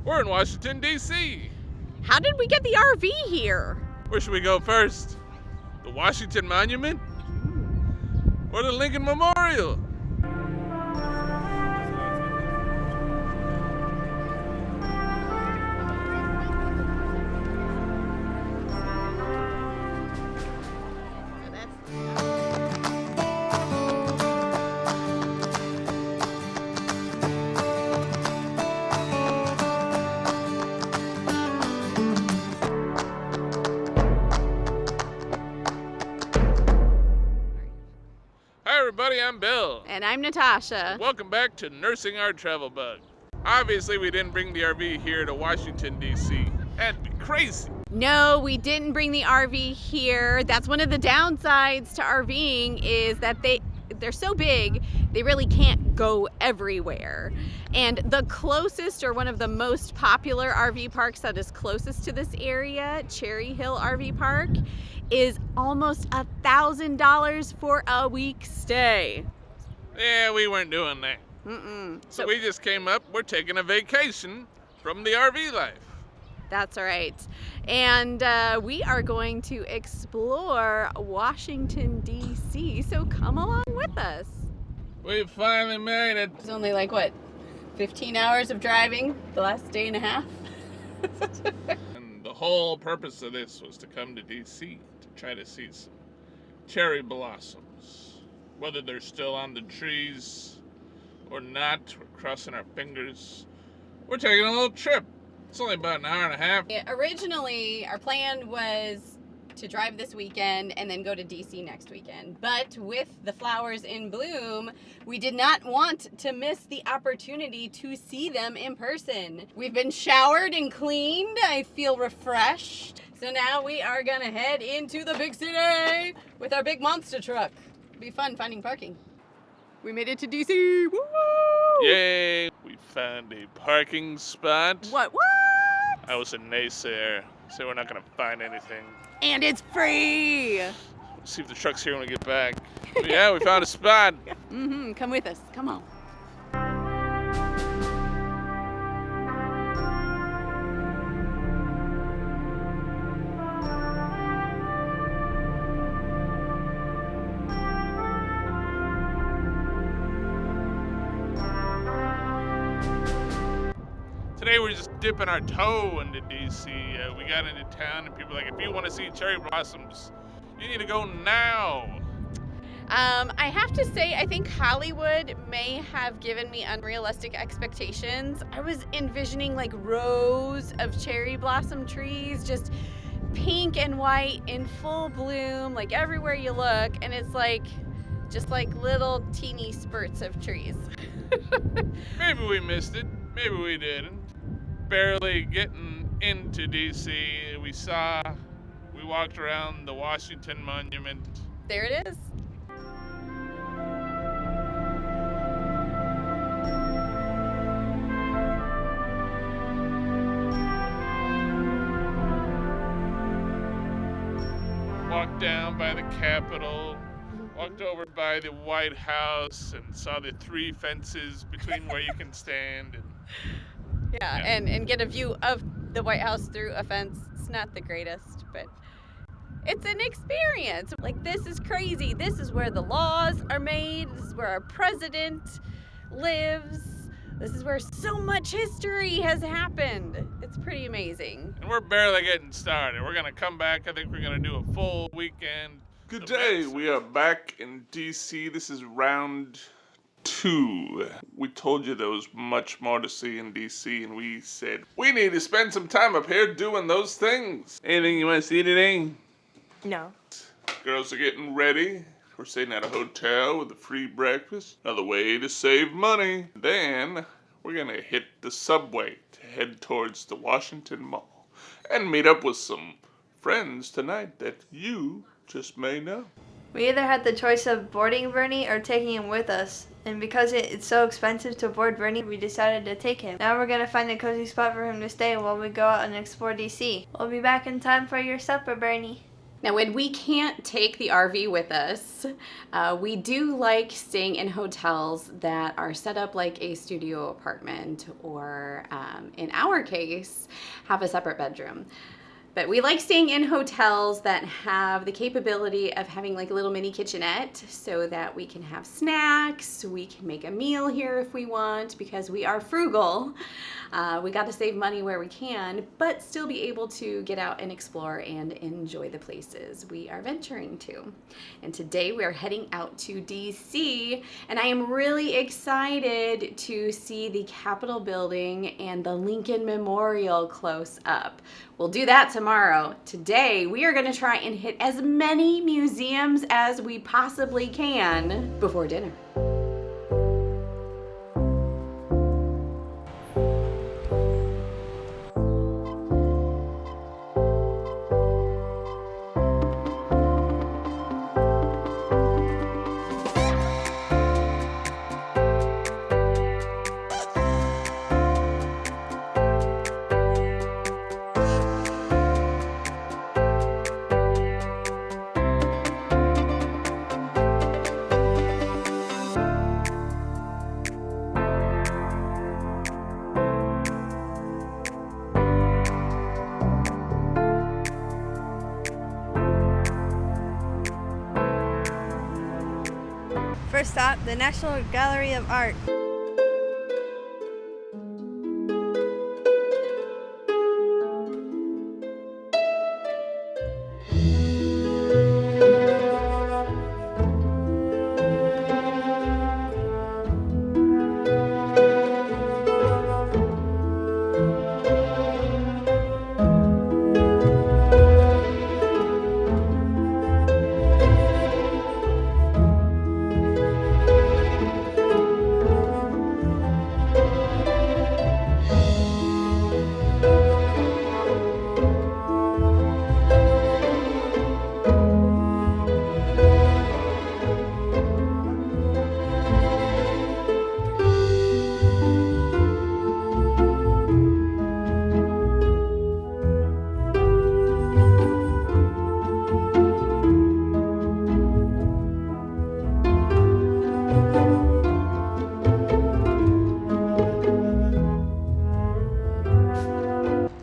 We're in Washington, D.C. How did we get the RV here? Where should we go first? The Washington Monument? Or the Lincoln Memorial? Hi everybody, I'm Bill. And I'm Natasha. Welcome back to Nursing Our Travel Bug. Obviously we didn't bring the RV here to Washington, D.C. That'd be crazy. No, we didn't bring the RV here. That's one of the downsides to RVing is that they're so big, they really can't go everywhere. And the closest or one of the most popular RV parks that is closest to this area, Cherry Hill RV Park, is almost $1,000 for a week stay. Yeah, we weren't doing that. So we just came up, we're taking a vacation from the RV life. That's right. And we are going to explore Washington, D.C. So come along with us. We finally made it. It's only like, what, 15 hours of driving the last day and a half? And the whole purpose of this was to come to D.C. to try to see some cherry blossoms. Whether they're still on the trees or not, we're crossing our fingers. We're taking a little trip. It's only about an hour and a half. Yeah, originally, our plan was to drive this weekend and then go to DC next weekend. But with the flowers in bloom, we did not want to miss the opportunity to see them in person. We've been showered and cleaned. I feel refreshed. So now we are gonna head into the big city with our big monster truck. It'll be fun finding parking. We made it to DC. Woo! Yay! We found a parking spot. What? I was a naysayer, so we're not gonna find anything. And it's free! Let's see if the truck's here when we get back. But yeah, we found a spot. Come with us. Come on. Today we're just dipping our toe into DC. We got into town and people were like, if you want to see cherry blossoms, you need to go now. I have to say, I think Hollywood may have given me unrealistic expectations. I was envisioning like rows of cherry blossom trees, just pink and white in full bloom, like everywhere you look, and it's like, just like little teeny spurts of trees. Maybe we missed it, maybe we didn't. Barely getting into DC, we walked around the Washington Monument. There it is. Walked down by the Capitol, walked over by the White House and saw the 3 fences between where you can stand. Yeah, and get a view of the White House through a fence. It's not the greatest, but it's an experience. Like, this is crazy. This is where the laws are made. This is where our president lives. This is where so much history has happened. It's pretty amazing. And we're barely getting started. We're going to come back. I think we're going to do a full weekend. Good day. We are back in D.C. This is round 2. We told you there was much more to see in DC, and we said we need to spend some time up here doing those things. Anything you want to see today? No. Girls are getting ready. We're staying at a hotel with a free breakfast. Another way to save money. Then we're gonna hit the subway to head towards the Washington Mall and meet up with some friends tonight that you just may know. We either had the choice of boarding Bernie or taking him with us. And because it's so expensive to board Bernie, we decided to take him. Now we're going to find a cozy spot for him to stay while we go out and explore DC. We'll be back in time for your supper, Bernie. Now, when we can't take the RV with us, we do like staying in hotels that are set up like a studio apartment, or in our case, have a separate bedroom. But we like staying in hotels that have the capability of having like a little mini kitchenette so that we can have snacks, we can make a meal here if we want, because we are frugal. We got to save money where we can, but still be able to get out and explore and enjoy the places we are venturing to. And today we are heading out to DC, and I am really excited to see the Capitol building and the Lincoln Memorial close up. We'll do that tomorrow. Today, we are gonna try and hit as many museums as we possibly can before dinner. First stop, the National Gallery of Art.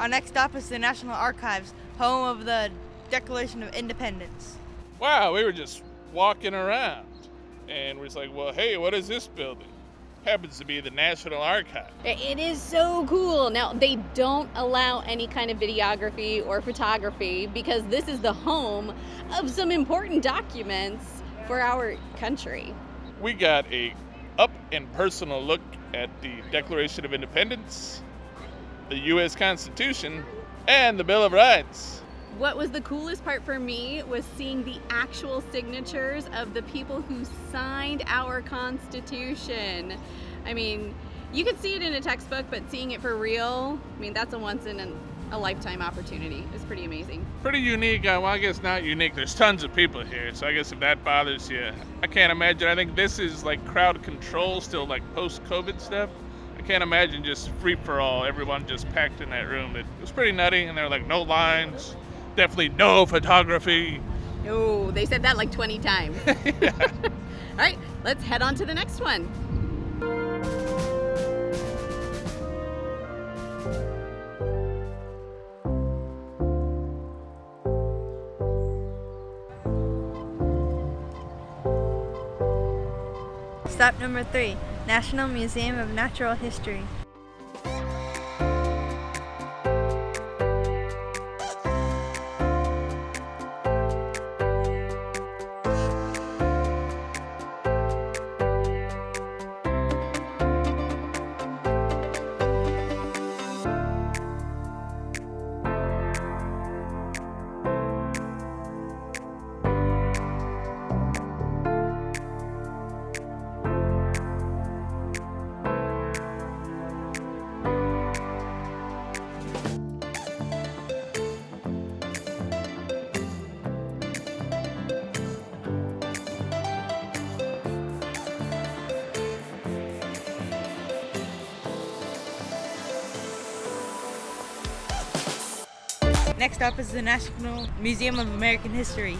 Our next stop is the National Archives, home of the Declaration of Independence. Wow, we were just walking around, and we're just like, well, hey, what is this building? Happens to be the National Archive. It is so cool. Now, they don't allow any kind of videography or photography because this is the home of some important documents for our country. We got a up and personal look at the Declaration of Independence, the U.S. Constitution, and the Bill of Rights. What was the coolest part for me was seeing the actual signatures of the people who signed our Constitution. I mean, you could see it in a textbook, but seeing it for real, I mean, that's a once in a lifetime opportunity. It's pretty amazing. Pretty unique. Well, I guess not unique. There's tons of people here, so I guess if that bothers you, I can't imagine. I think this is like crowd control, still like post-COVID stuff. I can't imagine just free-for-all, everyone just packed in that room. It was pretty nutty, and there were like no lines, definitely no photography. Oh, they said that like 20 times. Yeah. All right, let's head on to the next one. Stop number 3, National Museum of Natural History. Next up is the National Museum of American History.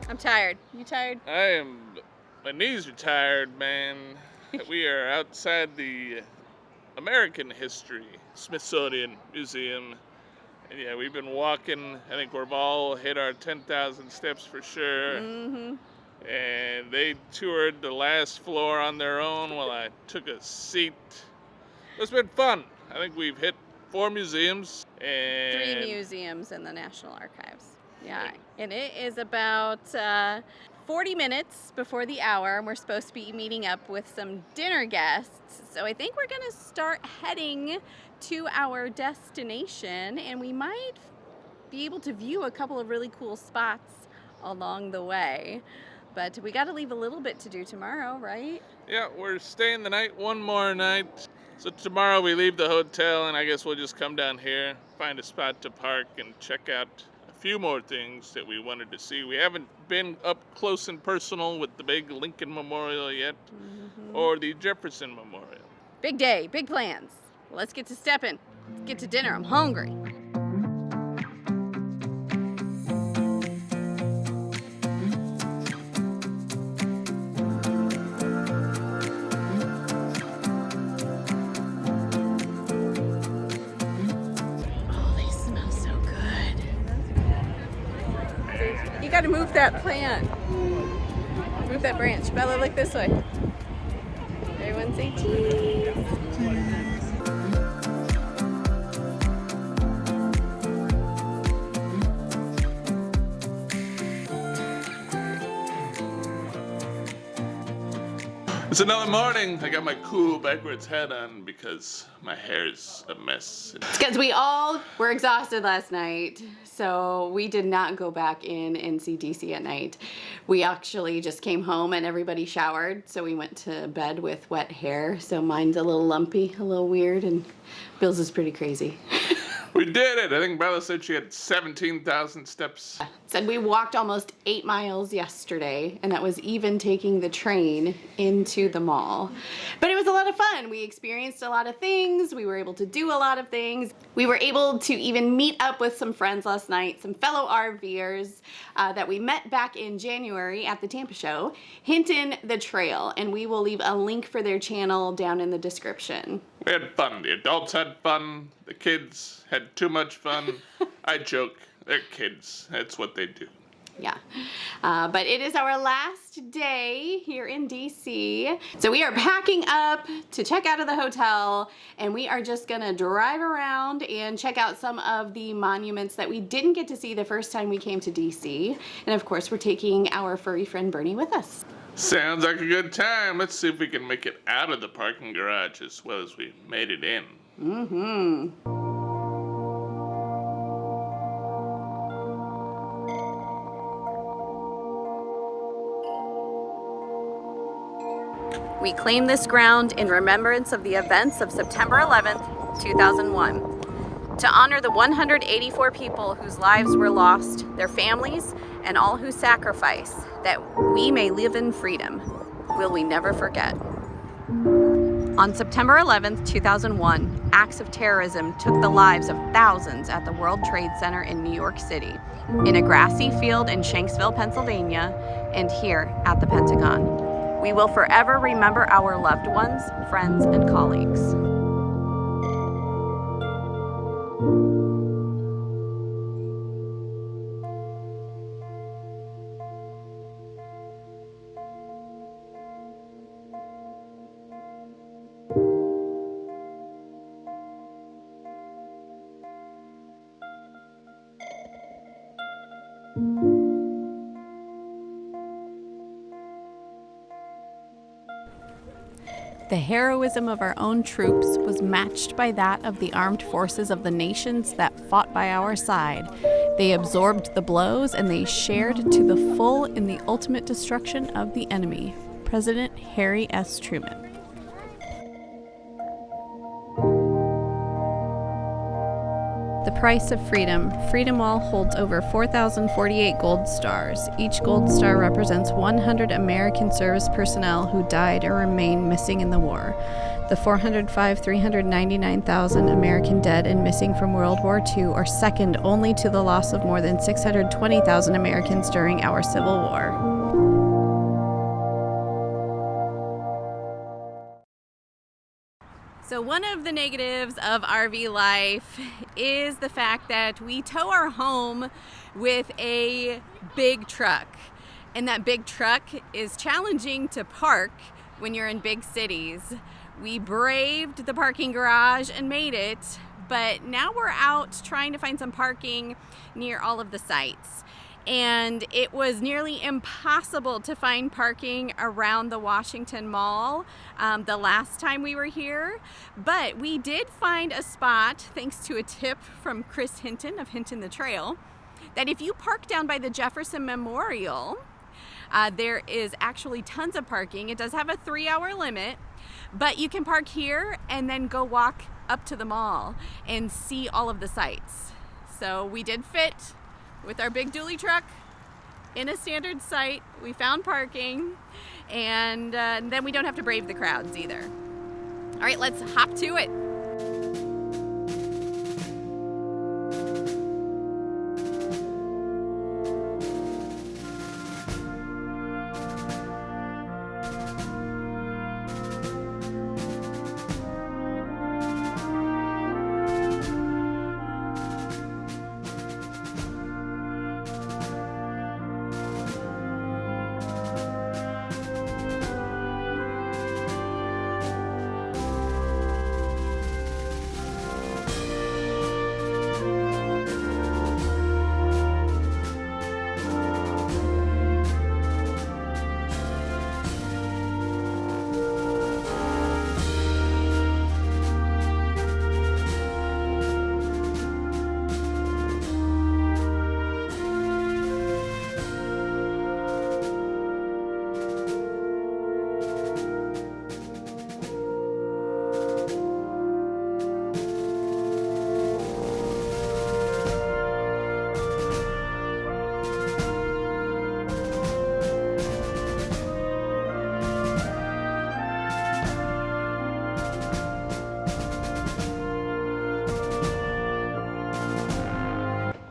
I'm tired. You tired? My knees are tired, man. We are outside the American History Smithsonian Museum. And yeah, we've been walking. I think we've all hit our 10,000 steps for sure. Mm-hmm. And they toured the last floor on their own while I took a seat. It's been fun. I think we've hit 4 museums and 3 museums in the National Archives. Yeah, and it is about 40 minutes before the hour, and we're supposed to be meeting up with some dinner guests. So I think we're going to start heading to our destination, and we might be able to view a couple of really cool spots along the way. But we got to leave a little bit to do tomorrow, right? Yeah, we're staying the night, one more night. So tomorrow we leave the hotel, and I guess we'll just come down here, find a spot to park, and check out a few more things that we wanted to see. We haven't been up close and personal with the big Lincoln Memorial yet, or the Jefferson Memorial. Big day, big plans. Well, let's get to stepping. Let's get to dinner. I'm hungry. You gotta move that plant. Move that branch. Bella, look this way. Everyone say cheese. It's another morning. I got my cool backwards hat on because my hair's a mess. It's because we all were exhausted last night, so we did not go back in and see DC at night. We actually just came home and everybody showered, so we went to bed with wet hair. So mine's a little lumpy, a little weird, and Bill's is pretty crazy. We did it. I think Bella said she had 17,000 steps. Said we walked almost 8 miles yesterday, and that was even taking the train into the mall. But it was a lot of fun. We experienced a lot of things. We were able to do a lot of things. We were able to even meet up with some friends last night, some fellow RVers that we met back in January at the Tampa show, Hinton the Trail, and we will leave a link for their channel down in the description. We had fun. The adults had fun. The kids had too much fun. I joke. They're kids. That's what they do. Yeah. But it is our last day here in DC. So we are packing up to check out of the hotel, and we are just gonna drive around and check out some of the monuments that we didn't get to see the first time we came to DC. And of course, we're taking our furry friend Bernie with us. Sounds like a good time. Let's see if we can make it out of the parking garage as well as we made it in. Mm-hmm. We claim this ground in remembrance of the events of September 11th, 2001, to honor the 184 people whose lives were lost, their families, and all who sacrifice that we may live in freedom. Will we never forget? On September 11th, 2001, acts of terrorism took the lives of thousands at the World Trade Center in New York City, in a grassy field in Shanksville, Pennsylvania, and here at the Pentagon. We will forever remember our loved ones, friends, and colleagues. The heroism of our own troops was matched by that of the armed forces of the nations that fought by our side. They absorbed the blows and they shared to the full in the ultimate destruction of the enemy. President Harry S. Truman. The price of freedom. Freedom Wall holds over 4,048 gold stars. Each gold star represents 100 American service personnel who died or remain missing in the war. The 399,000 American dead and missing from World War II are second only to the loss of more than 620,000 Americans during our Civil War. So one of the negatives of RV life is the fact that we tow our home with a big truck. And that big truck is challenging to park when you're in big cities. We braved the parking garage and made it, but now we're out trying to find some parking near all of the sites. And it was nearly impossible to find parking around the Washington Mall the last time we were here. But we did find a spot, thanks to a tip from Chris Hinton of Hinton the Trail, that if you park down by the Jefferson Memorial, there is actually tons of parking. It does have a 3-hour limit, but you can park here and then go walk up to the mall and see all of the sites. So we did fit with our big dually truck in a standard site. We found parking, and then we don't have to brave the crowds either. All right, let's hop to it.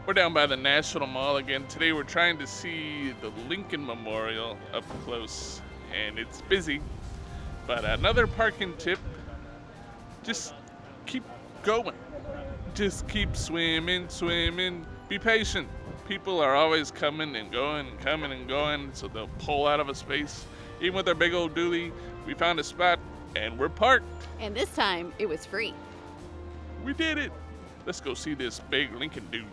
We're down by the National Mall again. Today we're trying to see the Lincoln Memorial up close, and it's busy. But another parking tip, just keep going. Just keep swimming. Be patient. People are always coming and going and coming and going, so they'll pull out of a space. Even with our big old dually, we found a spot and we're parked. And this time it was free. We did it. Let's go see this big Lincoln dude.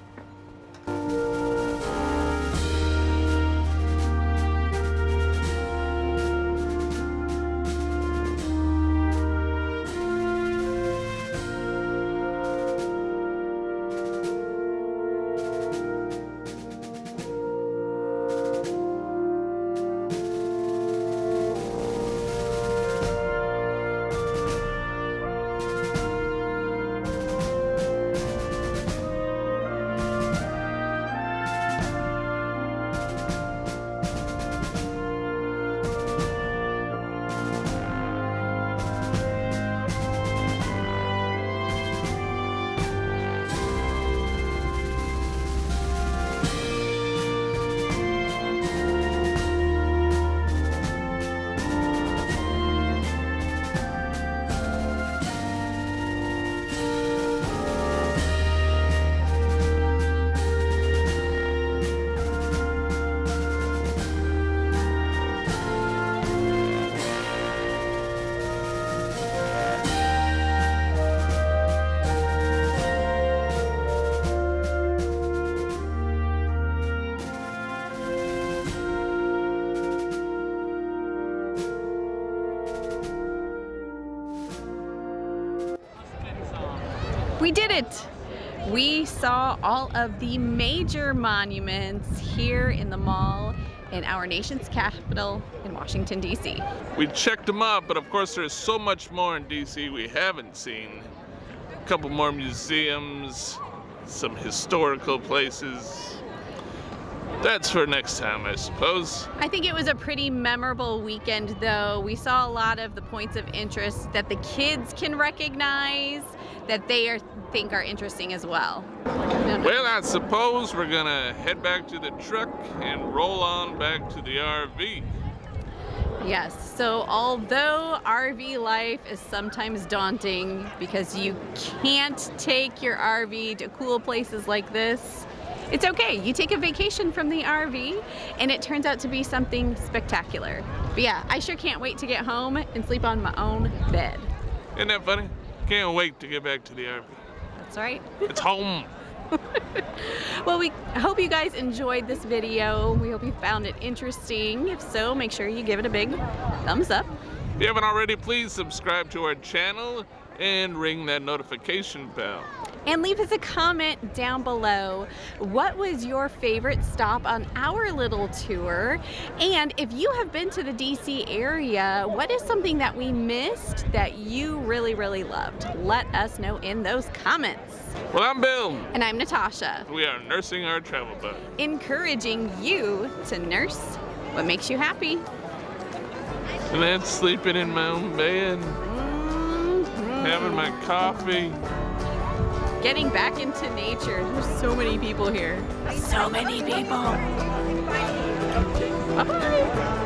We did it! We saw all of the major monuments here in the mall in our nation's capital in Washington, D.C. We checked them out, but of course there's so much more in D.C. we haven't seen. A couple more museums, some historical places. That's for next time, I suppose. I think it was a pretty memorable weekend, though. We saw a lot of the points of interest that the kids can recognize, that they think are interesting as well. Well, I suppose we're gonna head back to the truck and roll on back to the RV. Yes, so although RV life is sometimes daunting because you can't take your RV to cool places like this, it's okay. You take a vacation from the RV and it turns out to be something spectacular. But yeah, I sure can't wait to get home and sleep on my own bed. Isn't that funny? Can't wait to get back to the RV. That's right. It's home. Well, we hope you guys enjoyed this video. We hope you found it interesting. If so, make sure you give it a big thumbs up. If you haven't already, please subscribe to our channel and ring that notification bell. And leave us a comment down below. What was your favorite stop on our little tour? And if you have been to the DC area, what is something that we missed that you really, really loved? Let us know in those comments. Well, I'm Bill. And I'm Natasha. We are nursing our travel bug. Encouraging you to nurse what makes you happy. And that's sleeping in my own bed, having my coffee. Getting back into nature. There's so many people here. So many people. Bye-bye.